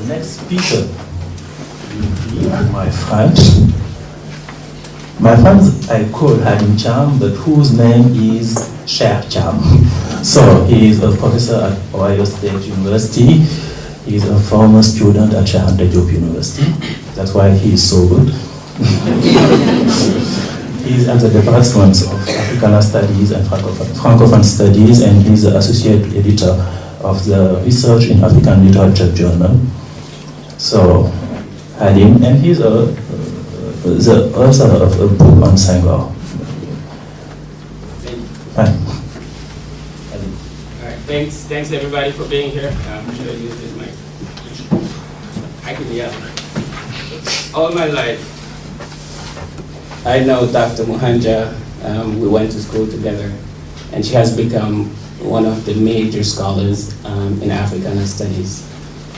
next speaker will be my friend. My friend I call Cheikh, but whose name is Cheikh Thiam. So he is a professor at Ohio State University. He is a former student at Cheikh University. That's why he is so good. He is at the Department of Africana Studies and Francophone Studies, and he is the associate editor of the Research in African Literature journal. So, Halim, and he's the author of a book on Senghor. Fine. All right, thanks everybody for being here. Should I use this mic? I can yell. All my life, I know Dr. Muhanja. We went to school together, and she has become one of the major scholars in Africana studies,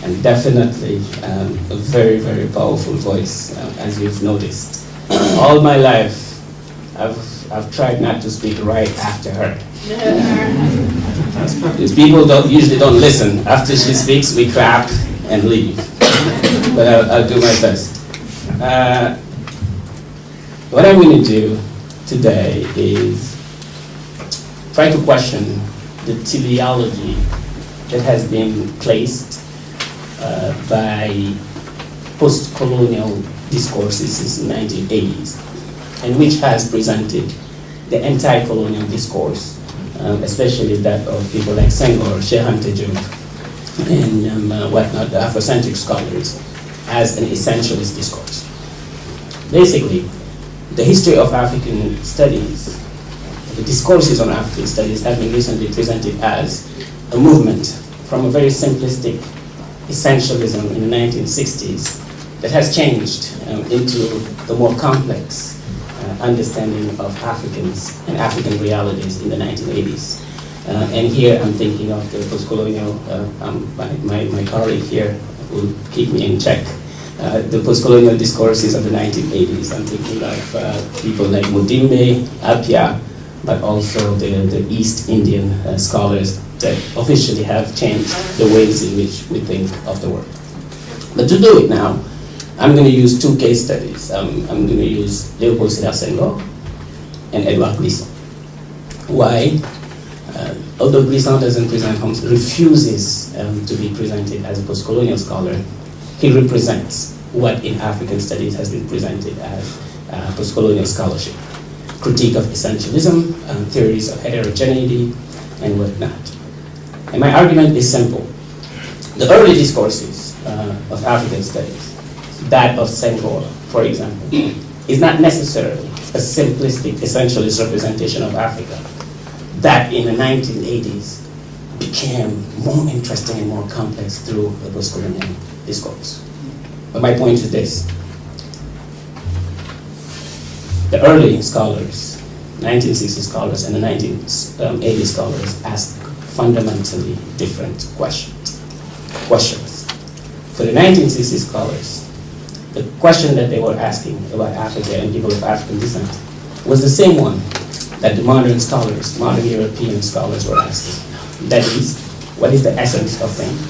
and definitely a very, very powerful voice, as you've noticed. All my life, I've tried not to speak right after her. Because people usually don't listen. After she speaks, we clap and leave. But I'll do my best. What I'm going to do today is try to question the teleology that has been placed by post-colonial discourses since the 1980s, and which has presented the anti-colonial discourse, especially that of people like Senghor, Cheikh Thiam, and whatnot, the Afrocentric scholars, as an essentialist discourse. Basically, the history of African studies, the discourses on African studies have been recently presented as a movement from a very simplistic essentialism in the 1960s that has changed into the more complex understanding of Africans and African realities in the 1980s. And here I'm thinking of the post-colonial, my colleague here will keep me in check, the post-colonial discourses of the 1980s. I'm thinking of people like Mudimbe, Appiah, but also the East Indian scholars that officially have changed the ways in which we think of the world. But to do it now, I'm going to use two case studies. I'm going to use Léopold Sédar Senghor and Edouard Glissant. Why? Although Glissant refuses to be presented as a post-colonial scholar, he represents what in African studies has been presented as post-colonial scholarship. Critique of essentialism, theories of heterogeneity, and whatnot. And my argument is simple. The early discourses of African studies, that of Senghor, for example, is not necessarily a simplistic essentialist representation of Africa. That in the 1980s became more interesting and more complex through the post-colonial discourse. But my point is this. The early scholars, 1960s scholars and the 1980s scholars asked fundamentally different questions. For the 1960s scholars, the question that they were asking about Africa and people of African descent was the same one that the modern scholars, modern European scholars were asking. That is, what is the essence of things?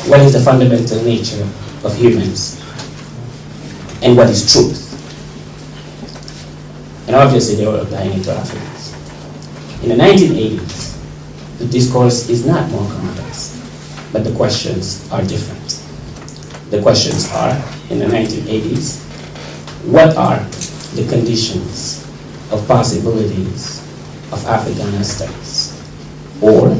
What is the fundamental nature of humans? And what is truth? And obviously they were applying it to Africans. In the 1980s, the discourse is not more complex, but the questions are different. The questions are, in the 1980s, what are the conditions of possibilities of Africana studies? Or,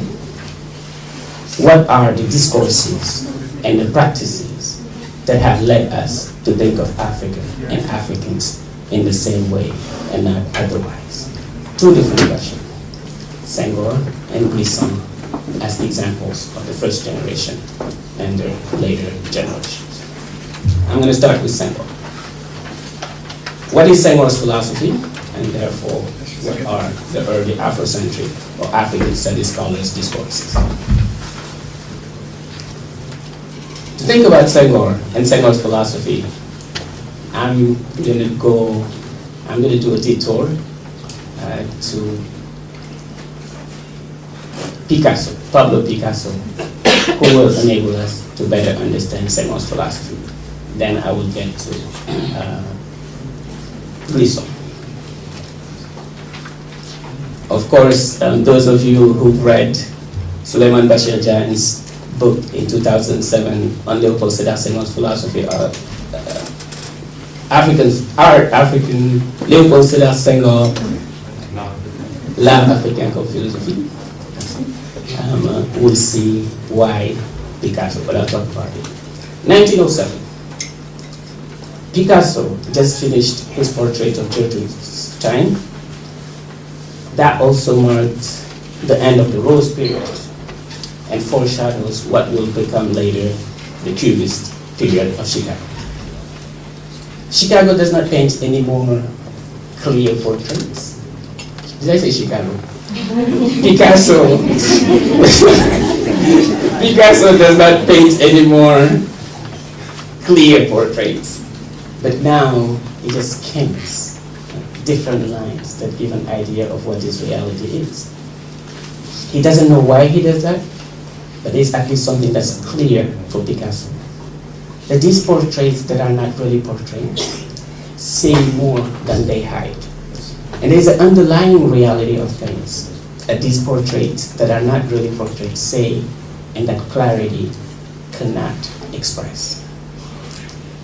what are the discourses and the practices that have led us to think of Africa and Africans in the same way and not otherwise? Two different questions. Senghor and Glissant as examples of the first generation and their later generations. I'm going to start with Senghor. What is Senghor's philosophy, and therefore what are the early Afrocentric or African studies scholars' discourses? To think about Senghor and Senghor's philosophy, I'm going to do a detour to Picasso, Pablo Picasso, who will enable us to better understand Senghor's philosophy. Then I will get to Glisson. Of course, those of you who've read Suleiman Bashir Jan's book in 2007 on Léopold Sédar Senghor's philosophy are African Léopold Sédar Senghor, l'art africain comme philosophie. We'll see why Picasso, but I'll talk about it. 1907. Picasso just finished his portrait of Gertrude Stein. That also marked the end of the Rose period and foreshadows what will become later the Cubist period of Chicago. Chicago does not paint any more clear portraits. Did I say Chicago? Picasso does not paint any more clear portraits, but now he just skins different lines that give an idea of what his reality is. He doesn't know why he does that, but it's at least something that's clear for Picasso. That these portraits that are not really portraits say more than they hide. And there's an underlying reality of things that these portraits that are not really portraits say, and that clarity cannot express.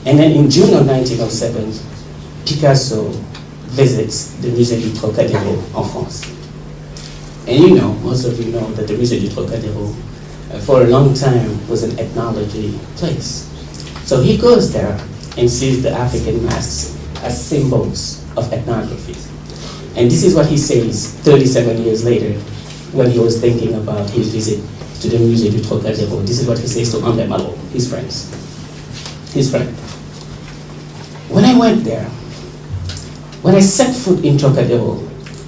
And then in June of 1907, Picasso visits the Musée du Trocadéro en France. And you know, most of you know that the Musée du Trocadéro for a long time was an ethnology place. So he goes there and sees the African masks as symbols of ethnography. And this is what he says 37 years later when he was thinking about his visit to the Musée du Trocadéro. This is what he says to André Malraux, his friend. When I went there, when I set foot in Trocadéro,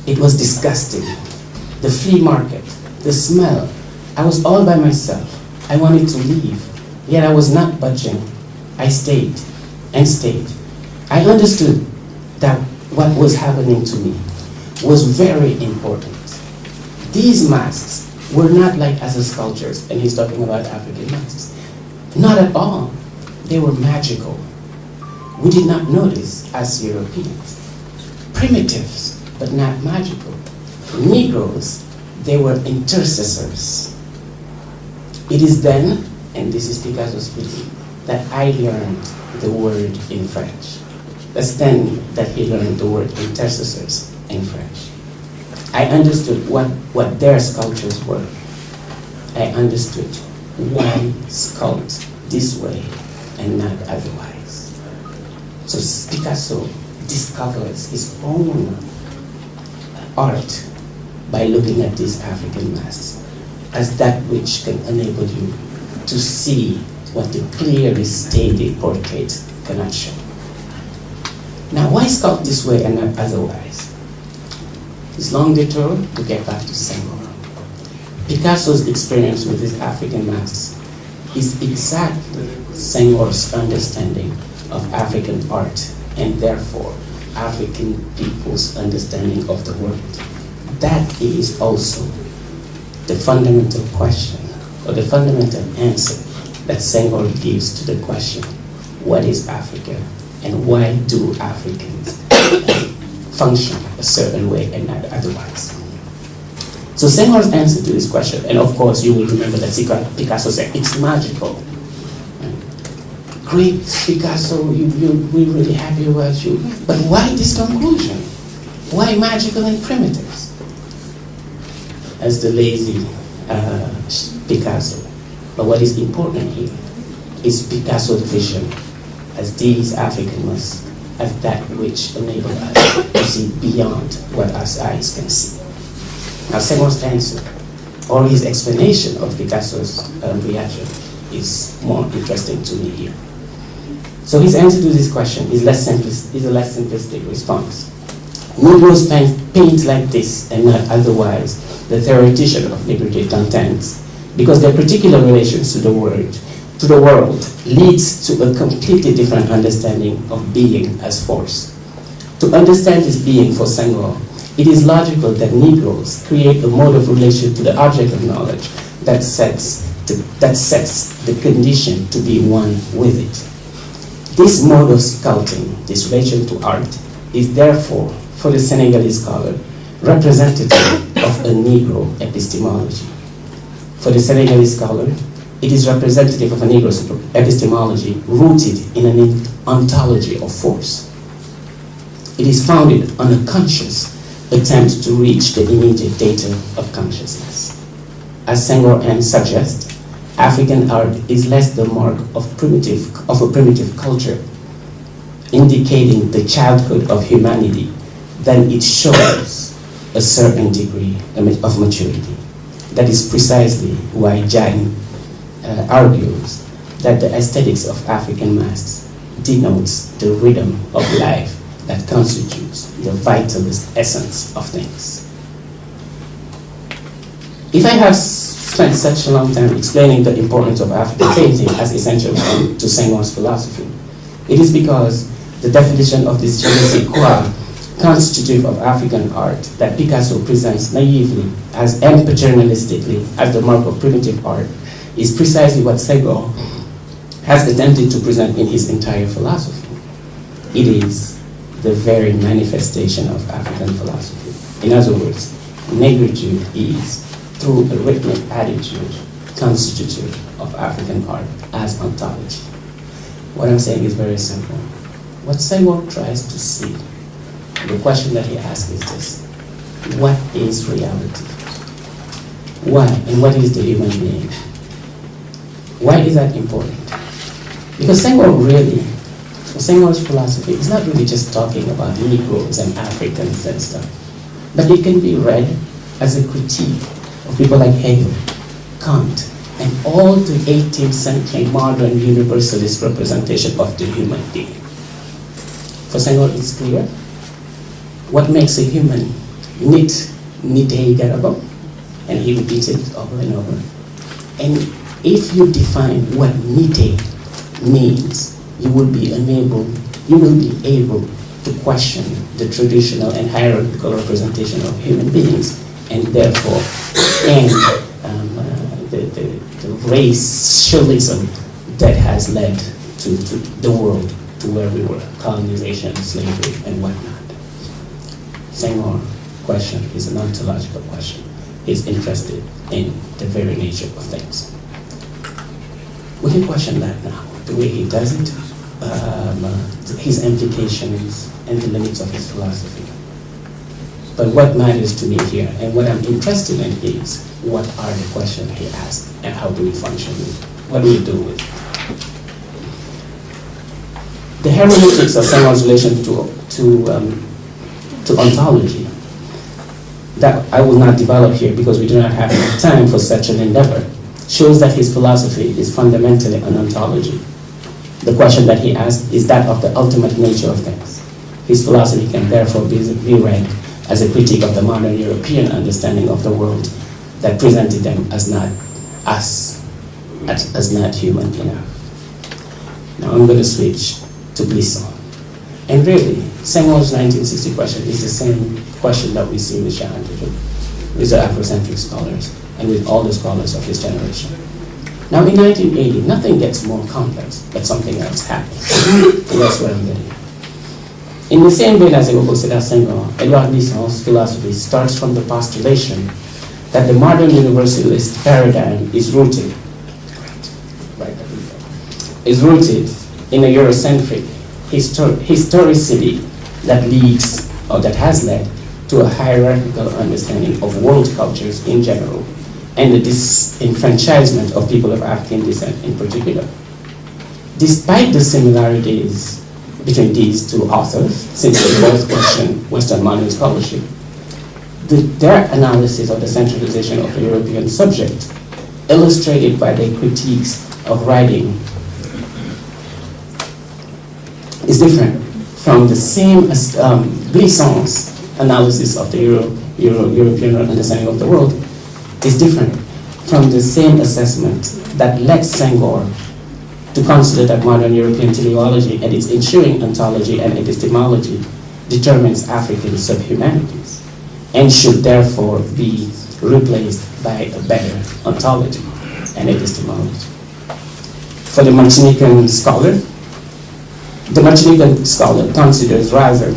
it was disgusting. The flea market, the smell. I was all by myself. I wanted to leave, yet I was not budging. I stayed and stayed. I understood that what was happening to me was very important. These masks were not like as sculptures, and he's talking about African masks. Not at all. They were magical. We did not notice as Europeans. Primitives, but not magical. Negroes, they were intercessors. It is then, and this is Picasso's speaking, that I learned the word in French. That's then that he learned the word intercessors in French. I understood what their sculptures were. I understood why sculpt this way and not otherwise. So Picasso discovers his own art by looking at these African masks as that which can enable you to see what the clearly stated portrait cannot show. Now, why sculpt this way and not otherwise? This long detour to get back to Senghor. Picasso's experience with his African masks is exactly Senghor's understanding of African art and therefore African people's understanding of the world. That is also the fundamental question or the fundamental answer that Senghor gives to the question, what is Africa and why do Africans function a certain way and not otherwise? So Senghor's answer to this question, and of course you will remember that Picasso said, it's magical. Great, Picasso, we're really happy about you. But why this conclusion? Why magical and primitives? As the lazy Picasso. But what is important here is Picasso's vision as these African masks, as that which enable us to see beyond what our eyes can see. Now Senghor's answer, or his explanation of Picasso's reaction, is more interesting to me here. So his answer to this question is a less simplistic response. Negroes paint like this and not otherwise, the theoretician of liberté d'entente, because their particular relations to the world leads to a completely different understanding of being as force. To understand this being for Senghor, it is logical that Negroes create a mode of relation to the object of knowledge that sets that sets the condition to be one with it. This mode of sculpting, this relation to art, is therefore, for the Senegalese scholar, representative of a Negro epistemology. For the Senegalese scholar, it is representative of a Negro epistemology rooted in an ontology of force. It is founded on a conscious attempt to reach the immediate data of consciousness. As Senghor and suggests, African art is less the mark of a primitive culture, indicating the childhood of humanity, than it shows a certain degree of maturity. That is precisely why Jain argues that the aesthetics of African masks denotes the rhythm of life that constitutes the vitalist essence of things. If I have spent such a long time explaining the importance of African painting as essential to Senghor's philosophy, it is because the definition of this je ne sais quoi constitutive of African art that Picasso presents naively as and paternalistically as the mark of primitive art is precisely what Senghor has attempted to present in his entire philosophy. It is the very manifestation of African philosophy. In other words, negritude is, through a rhythmic attitude, constitutive of African art as ontology. What I'm saying is very simple. What Senghor tries to see, the question that he asks is this: what is reality? Why, and what is the human being? Why is that important? Because Senghor really, for Senghor's philosophy, is not really just talking about Negroes and Africans and stuff, but it can be read as a critique of people like Hegel, Kant, and all the 18th century modern universalist representation of the human being. For Senghor, it's clear. What makes a human nite garabo, and he repeats it over and over. And if you define what nite means, you will be able to question the traditional and hierarchical representation of human beings, and therefore end the racialism that has led to the world to where we were, colonization, slavery, and whatnot. Senghor's question is an ontological question. He's interested in the very nature of things. We can question that now, the way he does it, his implications, and the limits of his philosophy. But what matters to me here, and what I'm interested in, is what are the questions he asked, and how do we function with it? What do we do with it? The hermeneutics of Senghor's relation to ontology, that I will not develop here because we do not have enough time for such an endeavor, shows that his philosophy is fundamentally an ontology. The question that he asked is that of the ultimate nature of things. His philosophy can therefore be read as a critique of the modern European understanding of the world that presented them as not human enough. Now I'm going to switch to Blisson. And really, Senghor's 1960 question is the same question that we see with Jean, with the Afrocentric scholars, and with all the scholars of his generation. Now in 1980, nothing gets more complex, but something else happens. And that's what I'm getting at. In the same vein as Ego Sédar Senghor, Edouard Glissant's philosophy starts from the postulation that the modern universalist paradigm is rooted in a Eurocentric historicity that leads, or that has led, to a hierarchical understanding of world cultures in general, and the disenfranchisement of people of African descent in particular. Despite the similarities between these two authors, since they both question Western modern scholarship, their analysis of the centralization of the European subject, illustrated by their critiques of writing, is different from the same as Glissant's analysis of the European understanding of the world, is different from the same assessment that led Senghor to consider that modern European teleology and its ensuing ontology and epistemology determines African subhumanities and should therefore be replaced by a better ontology. and epistemology. For the Martinican scholar considers rather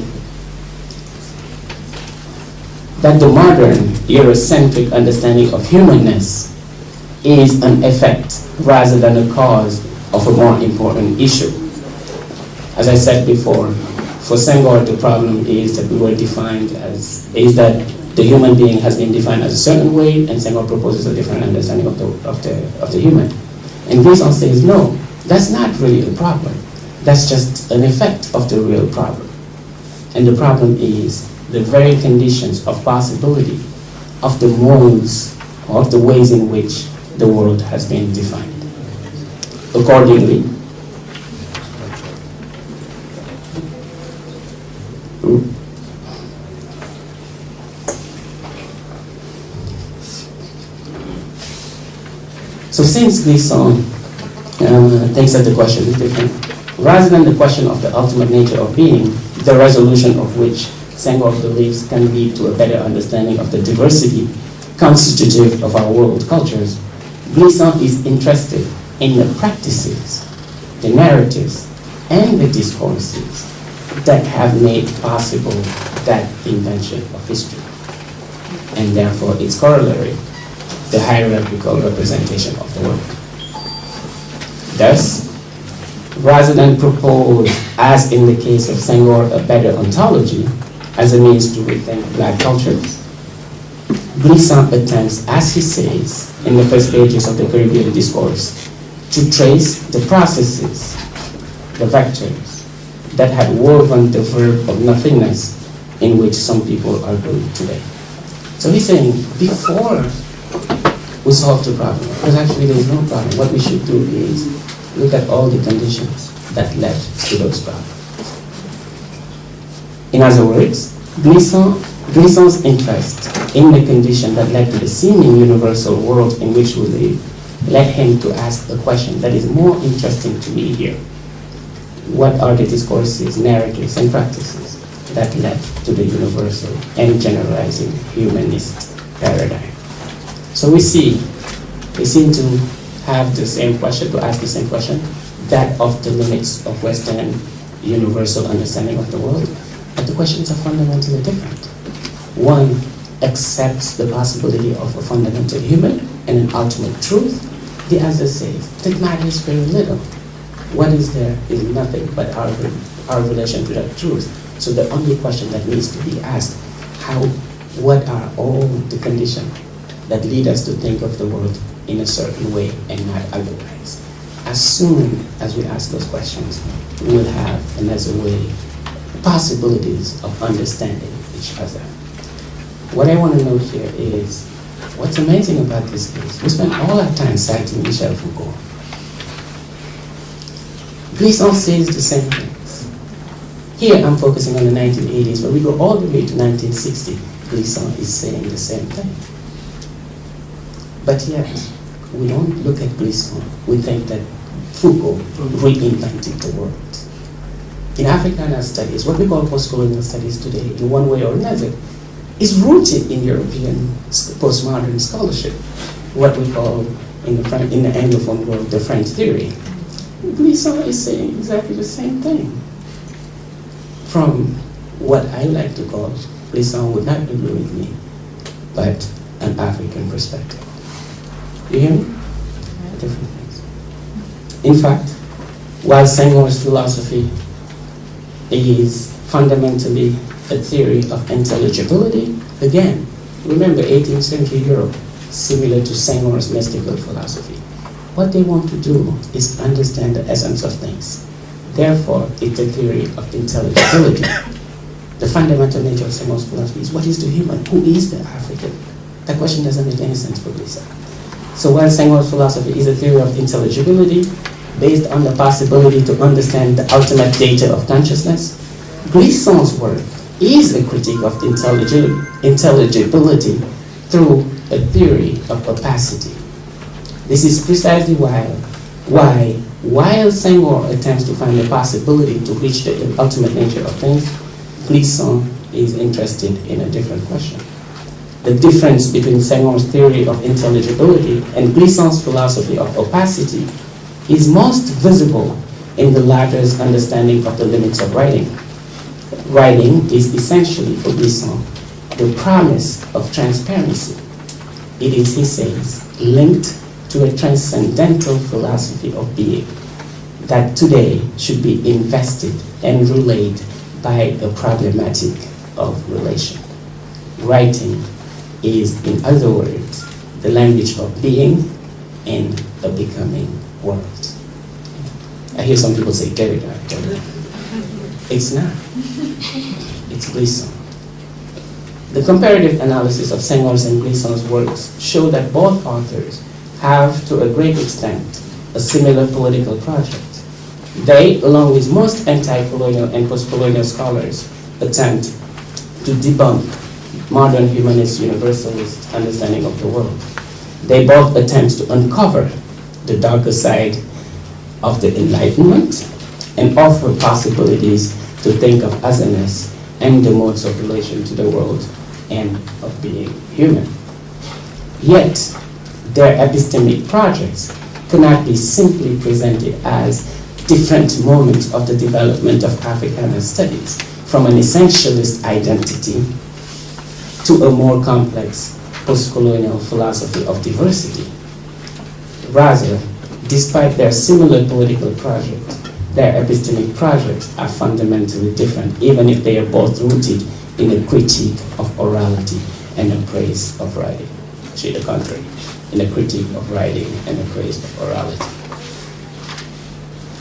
that the modern Eurocentric understanding of humanness is an effect rather than a cause of a more important issue. As I said before, for Senghor, the problem is that the human being has been defined as a certain way, and Senghor proposes a different understanding of the human. And Grisson says, no, that's not really a problem. That's just an effect of the real problem. And the problem is the very conditions of possibility of the modes or of the ways in which the world has been defined. Accordingly, so since Grisson thinks that the question is different, rather than the question of the ultimate nature of being, the resolution of which Senghor believes can lead to a better understanding of the diversity constitutive of our world cultures, Grisson is interested in the practices, the narratives, and the discourses that have made possible that invention of history, and therefore its corollary, the hierarchical representation of the world. Thus, rather than propose, as in the case of Senghor, a better ontology as a means to rethink black cultures, Grisson attempts, as he says in the first pages of the Caribbean Discourse, to trace the processes, the vectors, that had woven the verb of nothingness in which some people are going today. So he's saying, before we solve the problem, because actually there is no problem, what we should do is look at all the conditions that led to those problems. In other words, Grisson's interest in the condition that led to the seeming universal world in which we live led him to ask a question that is more interesting to me here. What are the discourses, narratives, and practices that led to the universal and generalizing humanist paradigm? So we see, they seem to have the same question, to ask the same question, that of the limits of Western universal understanding of the world. But the questions are fundamentally different. One accepts the possibility of a fundamental human and an ultimate truth. The other says that matters very little. What is there is nothing but our relation to that truth. So the only question that needs to be asked, what are all the conditions that lead us to think of the world in a certain way and not otherwise? As soon as we ask those questions, we will have another way, possibilities of understanding each other. What I want to note here is, what's amazing about this is, we spend all our time citing Michel Foucault. Grisson says the same things. Here I'm focusing on the 1980s, but we go all the way to 1960, Grisson is saying the same thing. But yet, we don't look at Grisson, we think that Foucault reinvented the world. In Africana studies, what we call post-colonial studies today, in one way or another, is rooted in European postmodern scholarship, what we call in the Anglophone world, the French theory. Grisson is saying exactly the same thing. From what I like to call, Grisson would not agree with me, but an African perspective. You hear me? Different things. In fact, while Senghor's philosophy is fundamentally a theory of intelligibility, again, remember 18th century Europe, similar to Senghor's mystical philosophy. What they want to do is understand the essence of things. Therefore, it's a theory of intelligibility. The fundamental nature of Senghor's philosophy is, what is the human? Who is the African? That question doesn't make any sense for Grisson. So while Senghor's philosophy is a theory of intelligibility, based on the possibility to understand the ultimate data of consciousness, Grisson's work is a critique of intelligibility through a theory of opacity. This is precisely why while Senghor attempts to find the possibility to reach the ultimate nature of things, Grisson is interested in a different question. the difference between Senghor's theory of intelligibility and Glissant's philosophy of opacity is most visible in the latter's understanding of the limits of writing. Writing is essentially, for Glissant, the promise of transparency. It is, he says, linked to a transcendental philosophy of being that today should be invested and relayed by a problematic of relation. Writing is, in other words, the language of being in a becoming world. I hear some people say, get it out. It's not. It's Glissant. The comparative analysis of Senghor's and Glissant's works show that both authors have, to a great extent, a similar political project. They, along with most anti-colonial and post-colonial scholars, attempt to debunk modern humanist universalist understanding of the world. They both attempt to uncover the darker side of the Enlightenment and offer possibilities to think of otherness and the modes of relation to the world and of being human. Yet, their epistemic projects cannot be simply presented as different moments of the development of Africana studies, from an essentialist identity to a more complex post-colonial philosophy of diversity. Rather, despite their similar political projects, their epistemic projects are fundamentally different, even if they are both rooted in a critique of orality and a praise of writing. Actually, the contrary, in a critique of writing and a praise of orality.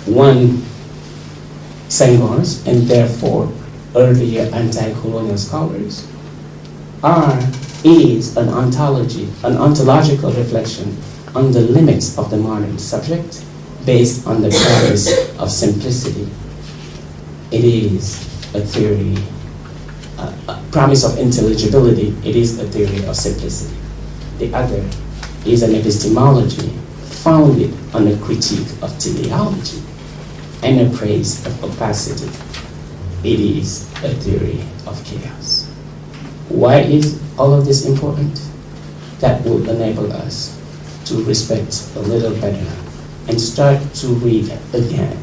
One, Senghor's, and therefore earlier anti-colonial scholars, is an ontology, an ontological reflection on the limits of the modern subject based on the promise of simplicity. It is a theory, a promise of intelligibility. It is a theory of simplicity. The other is an epistemology founded on a critique of teleology and a praise of opacity. It is a theory of chaos. Why is all of this important? That will enable us to respect a little better and start to read again